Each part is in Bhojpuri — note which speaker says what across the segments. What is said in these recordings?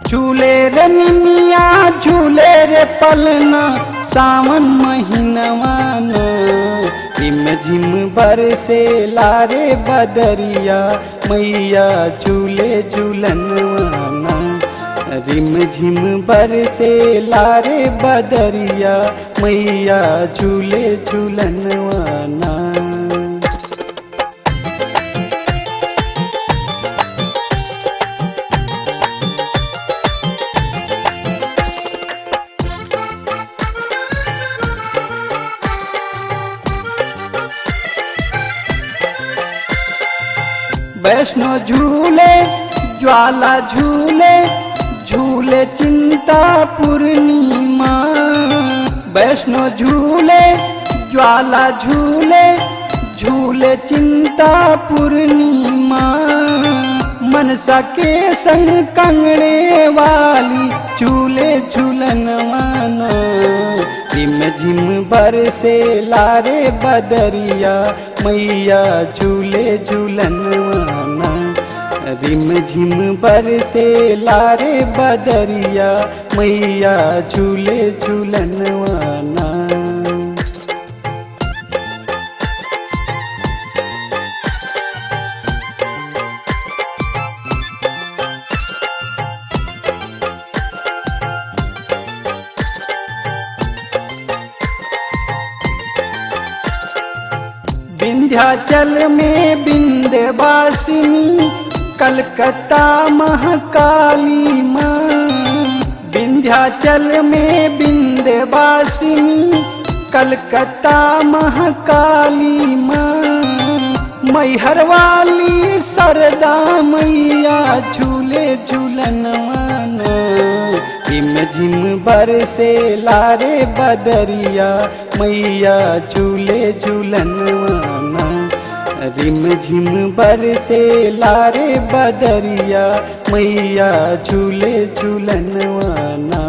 Speaker 1: झूले रे निमिया झूले रे पलना सावन महीनवान रिम झिम बरसे लारे बदरिया मैया झूले झूलनवाना रिम झिम बरसे लारे बदरिया मैया झूले झूलनवाना। वैष्णो झूले ज्वाला झूले झूले चिंता पूर्णिमा वैष्णो झूले ज्वाला झूले झूले चिंता पूर्णिमा मनसा के संग कंगड़े वाली झूले झूलनवाना रिम झिम बरसे लारे बदरिया मैया झूले झूलनवाना रिम झिम बरसे लारे बदरिया मैया झूले झूलनवाना। विंध्याचल में विंध्यवासिनी कलकत्ता महाकाली माँ विंध्याचल में विंध्यवासिनी कलकत्ता महाकाली माँ मैहर वाली सरदा मैया झूले झूलनवाना रिम झिम बरसे लारे बदरिया मैया झूले झूलनवाना रिम झिम बरसे लारे बदरिया मैया झूले झूलनवाना।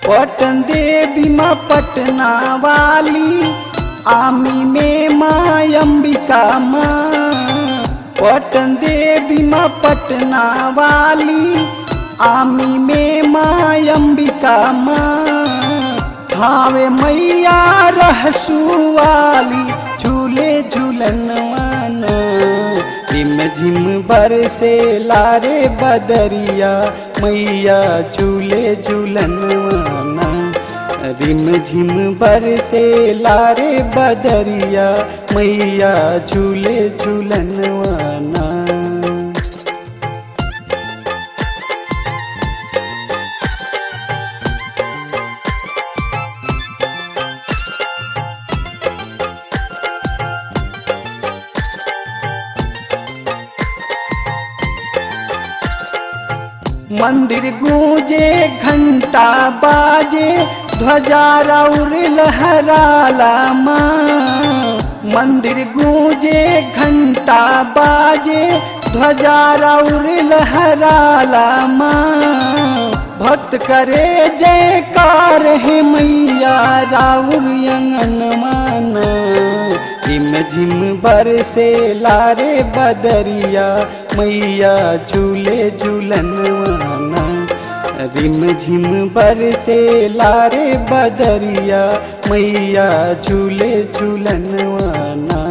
Speaker 1: पटन देवी माँ पटना वाली आमी में माँ अंबिका माँ पटन देवी माँ पटना वाली आमी में माँ अंबिका माँ भावे मैया रहसू वाली झूले झूलनवाना रिम झिम बरसे लारे बदरिया मैया झूले झूलनवाना रिम झिम बरसे लारे बदरिया मैया झूले झूलनवाना। मंदिर गूंजे घंटा बाजे ध्वजा और लहराला माँ मंदिर गूंजे घंटा बाजे ध्वजा और लहराला माँ भक्त करे जयकार है मैया राउर अंगनवाना रिम झिम बरसे लारे बदरिया मैया झूले झूलनवाना रिम झिम बरसे लारे बदरिया मैया झूले झूलनवाना।